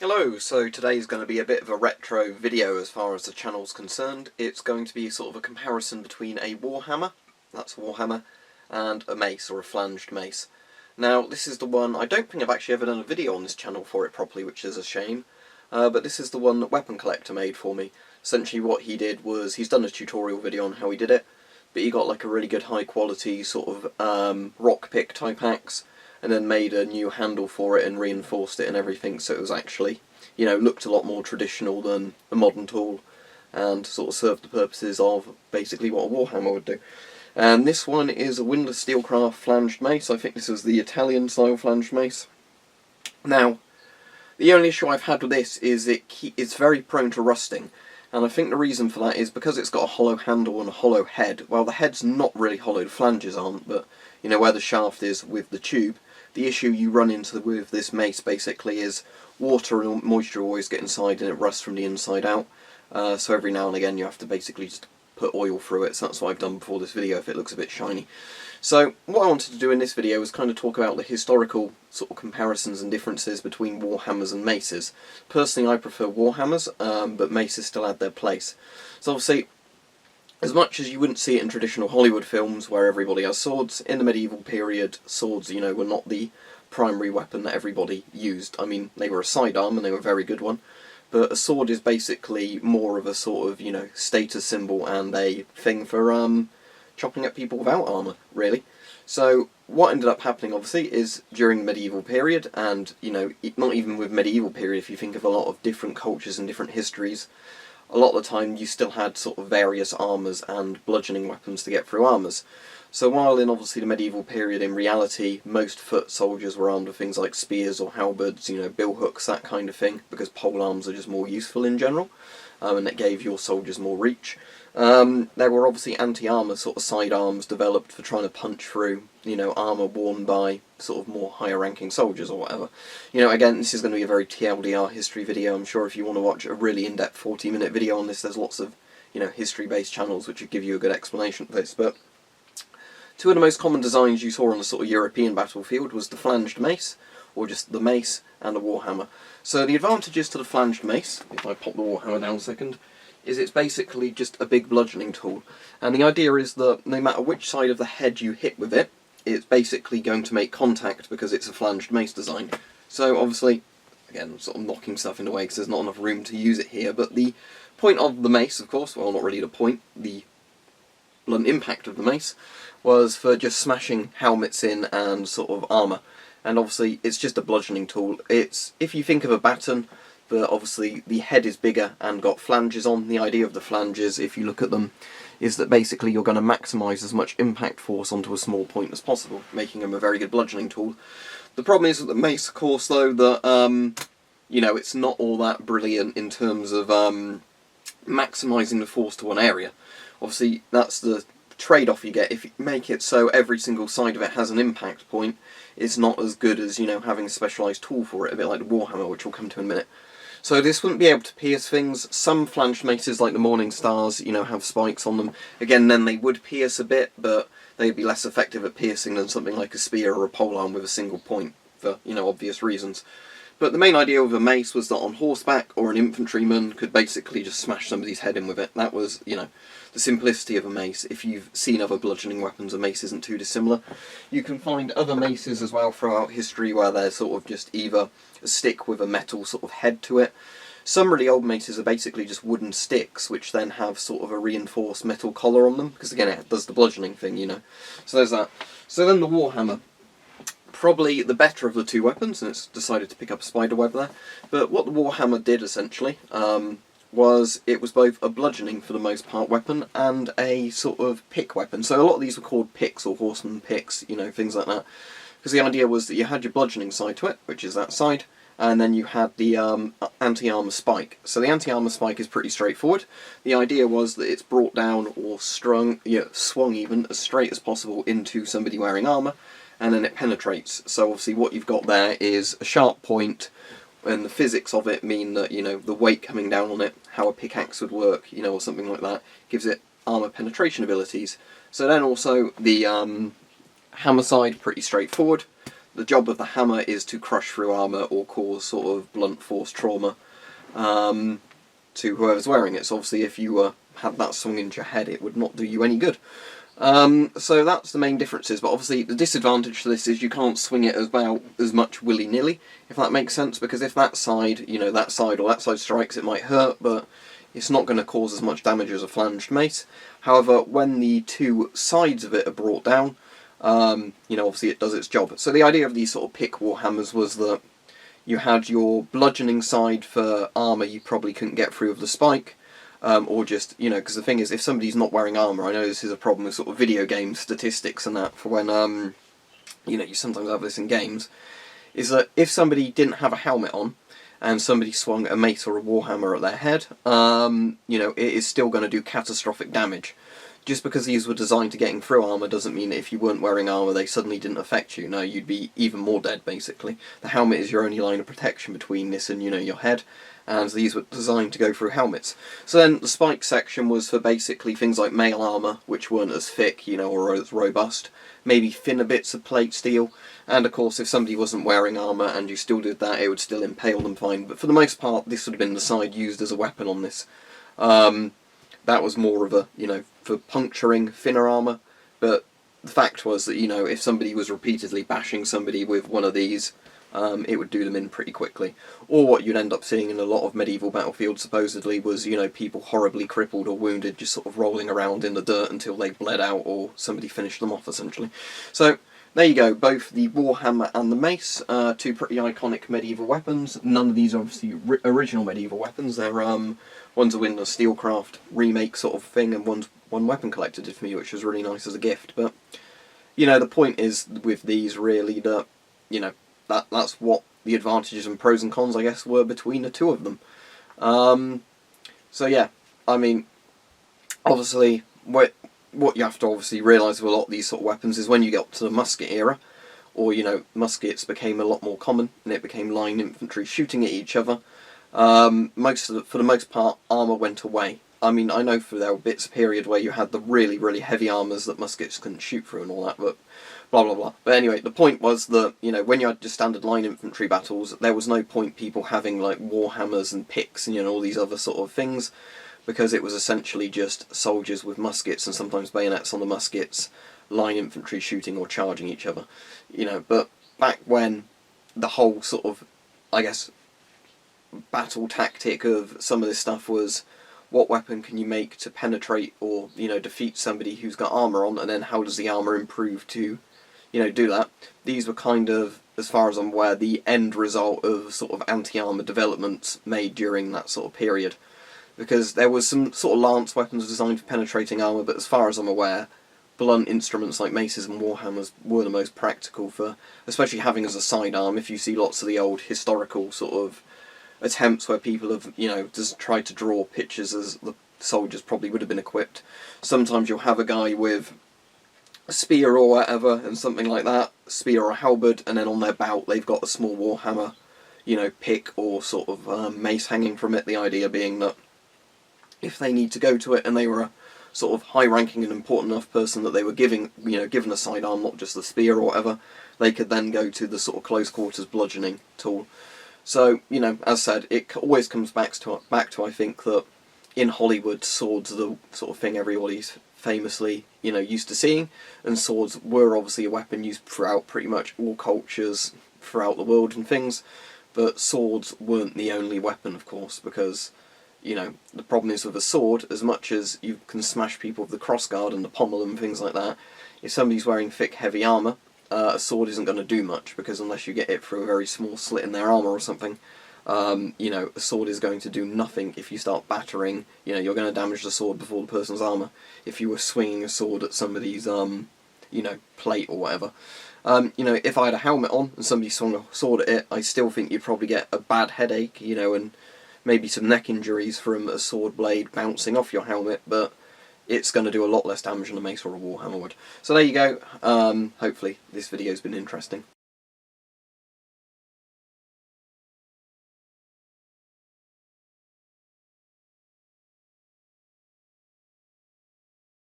Hello, so today's going to be a bit of a retro video as far as the channel's concerned. It's going to be sort of a comparison between a Warhammer, that's a Warhammer, and a mace, or a flanged mace. Now, this is the one, I don't think I've actually ever done a video on this channel for it properly, which is a shame, but this is the one that Weaponcollector made for me. Essentially what he did was, he's done a tutorial video on how he did it, but he got like a really good high quality sort of rock pick type axe, and then made a new handle for it and reinforced it and everything, so it was actually, you know, looked a lot more traditional than a modern tool, and sort of served the purposes of basically what a Warhammer would do. And this one is a Windlass Steelcrafts flanged mace. I think this is the Italian style flanged mace. Now, the only issue I've had with this is it's very prone to rusting, and I think the reason for that is because it's got a hollow handle and a hollow head. Well, the head's not really hollow, the flanges aren't, but you know where the shaft is with the tube. The issue you run into with this mace basically is water and moisture always get inside and it rusts from the inside out. So every now and again you have to basically just put oil through it, so that's what I've done before this video if it looks a bit shiny. So what I wanted to do in this video was kind of talk about the historical sort of comparisons and differences between Warhammers and maces. Personally I prefer Warhammers, but maces still had their place. So obviously, as much as you wouldn't see it in traditional Hollywood films where everybody has swords, in the medieval period swords, you know, were not the primary weapon that everybody used. I mean, they were a sidearm and they were a very good one, but a sword is basically more of a sort of, you know, status symbol and a thing for chopping at people without armour, really. So what ended up happening obviously is during the medieval period, and you know, not even with medieval period, if you think of a lot of different cultures and different histories, a lot of the time you still had sort of various armours and bludgeoning weapons to get through armours. So while in obviously the medieval period, in reality, most foot soldiers were armed with things like spears or halberds, you know, billhooks, that kind of thing, because pole arms are just more useful in general, and it gave your soldiers more reach. There were obviously anti-armour sort of sidearms developed for trying to punch through, you know, armour worn by sort of more higher ranking soldiers or whatever. You know, again, this is going to be a very TLDR history video. I'm sure if you want to watch a really in-depth 40-minute video on this, there's lots of, you know, history-based channels which would give you a good explanation of this. But two of the most common designs you saw on the sort of European battlefield was the flanged mace, or just the mace, and the Warhammer. So the advantages to the flanged mace, if I pop the Warhammer down a second, is it's basically just a big bludgeoning tool. And the idea is that no matter which side of the head you hit with it, it's basically going to make contact because it's a flanged mace design. So obviously, again, I'm sort of knocking stuff in the way because there's not enough room to use it here, but the point of the mace, of course, well, not really the point, the blunt impact of the mace, was for just smashing helmets in and sort of armour. And obviously, it's just a bludgeoning tool. It's, if you think of a baton, but obviously the head is bigger and got flanges on. The idea of the flanges, if you look at them, is that basically you're going to maximise as much impact force onto a small point as possible, making them a very good bludgeoning tool. The problem is with the mace, of course, though, that, you know, it's not all that brilliant in terms of maximising the force to one area. Obviously, that's the trade-off you get. If you make it so every single side of it has an impact point, it's not as good as, you know, having a specialised tool for it, a bit like the Warhammer, which we'll come to in a minute. So this wouldn't be able to pierce things. Some flanged maces, like the Morning Stars, you know, have spikes on them. Again, then they would pierce a bit, but they'd be less effective at piercing than something like a spear or a polearm with a single point, for, you know, obvious reasons. But the main idea of a mace was that on horseback, or an infantryman could basically just smash somebody's head in with it. That was, you know, the simplicity of a mace. If you've seen other bludgeoning weapons, a mace isn't too dissimilar. You can find other maces as well throughout history where they're sort of just either a stick with a metal sort of head to it. Some really old maces are basically just wooden sticks, which then have sort of a reinforced metal collar on them, because again it does the bludgeoning thing, you know. So there's that. So then the Warhammer. Probably the better of the two weapons, and it's decided to pick up a spiderweb there. But what the Warhammer did essentially was it was both a bludgeoning for the most part weapon and a sort of pick weapon. So a lot of these were called picks or horseman picks, you know, things like that. Because the idea was that you had your bludgeoning side to it, which is that side, and then you had the anti-armour spike. So the anti-armour spike is pretty straightforward. The idea was that it's brought down or swung even as straight as possible into somebody wearing armour, and then it penetrates. So obviously what you've got there is a sharp point, and the physics of it mean that, you know, the weight coming down on it, how a pickaxe would work, you know, or something like that, gives it armour penetration abilities. So then also the hammer side, pretty straightforward. the job of the hammer is to crush through armour or cause sort of blunt force trauma to whoever's wearing it. So obviously if you had that swung into your head, it would not do you any good. So that's the main differences, but obviously the disadvantage to this is you can't swing it about as much willy-nilly, if that makes sense, because if that side, you know, that side strikes, it might hurt, but it's not going to cause as much damage as a flanged mace. However, when the two sides of it are brought down, you know, obviously it does its job. So the idea of these sort of pick Warhammers was that you had your bludgeoning side for armour you probably couldn't get through with the spike, or just, you know, because the thing is, if somebody's not wearing armour, I know this is a problem with sort of video game statistics and that, for when, you know, you sometimes have this in games, is that if somebody didn't have a helmet on, and somebody swung a mace or a warhammer at their head, you know, it is still going to do catastrophic damage. Just because these were designed to getting through armour doesn't mean that if you weren't wearing armour they suddenly didn't affect you. No, you'd be even more dead, basically. The helmet is your only line of protection between this and, you know, your head, and these were designed to go through helmets. So then the spike section was for basically things like mail armour, which weren't as thick, you know, or as robust, maybe thinner bits of plate steel, and of course if somebody wasn't wearing armour and you still did that, it would still impale them fine, but for the most part this would have been the side used as a weapon on this. That was more of a, you know, for puncturing thinner armour, but the fact was that, you know, if somebody was repeatedly bashing somebody with one of these, it would do them in pretty quickly. Or what you'd end up seeing in a lot of medieval battlefields supposedly was, you know, people horribly crippled or wounded just sort of rolling around in the dirt until they bled out or somebody finished them off, essentially. So there you go, both the Warhammer and the mace, two pretty iconic medieval weapons. None of these are obviously original medieval weapons. They're one's a Windlass Steelcraft remake sort of thing, and one's one Weaponcollector did for me, which was really nice as a gift. But, you know, the point is with these really that, you know, that's what the advantages and pros and cons, I guess, were between the two of them. So yeah, I mean, obviously, what you have to obviously realise with a lot of these sort of weapons is when you get to the musket era, or, you know, muskets became a lot more common, and it became line infantry shooting at each other, for the most part, armour went away. I mean, I know there were bits of period where you had the really, really heavy armours that muskets couldn't shoot through and all that, but blah blah blah. But anyway, the point was that, you know, when you had just standard line infantry battles, there was no point people having, like, Warhammers and picks and, you know, all these other sort of things, because it was essentially just soldiers with muskets and sometimes bayonets on the muskets, line infantry shooting or charging each other. You know, but back when the whole sort of, I guess, battle tactic of some of this stuff was, what weapon can you make to penetrate or, you know, defeat somebody who's got armour on, and then how does the armour improve to, you know, do that? These were kind of, as far as I'm aware, the end result of sort of anti-armour developments made during that sort of period. Because there was some sort of lance weapons designed for penetrating armour, but as far as I'm aware, blunt instruments like maces and warhammers were the most practical for, especially having as a sidearm. If you see lots of the old historical sort of attempts where people have, you know, just tried to draw pictures as the soldiers probably would have been equipped, sometimes you'll have a guy with a spear or whatever and something like that, spear or a halberd, and then on their belt they've got a small warhammer, you know, pick or sort of mace hanging from it. The idea being that if they need to go to it and they were a sort of high-ranking and important enough person that they were given a sidearm, not just the spear or whatever, they could then go to the sort of close-quarters bludgeoning tool. So, you know, as said, it always comes back to I think that in Hollywood, swords are the sort of thing everybody's famously, you know, used to seeing, and swords were obviously a weapon used throughout pretty much all cultures throughout the world and things, but swords weren't the only weapon, of course, because, you know, the problem is with a sword, as much as you can smash people with the crossguard and the pommel and things like that, if somebody's wearing thick, heavy armour, a sword isn't going to do much, because unless you get it through a very small slit in their armour or something, you know, a sword is going to do nothing if you start battering. You know, you're going to damage the sword before the person's armour. If you were swinging a sword at somebody's, you know, plate or whatever. You know, if I had a helmet on and somebody swung a sword at it, I still think you'd probably get a bad headache, you know, and maybe some neck injuries from a sword blade bouncing off your helmet, but it's going to do a lot less damage than a mace or a warhammer would. So there you go. Hopefully this video's been interesting.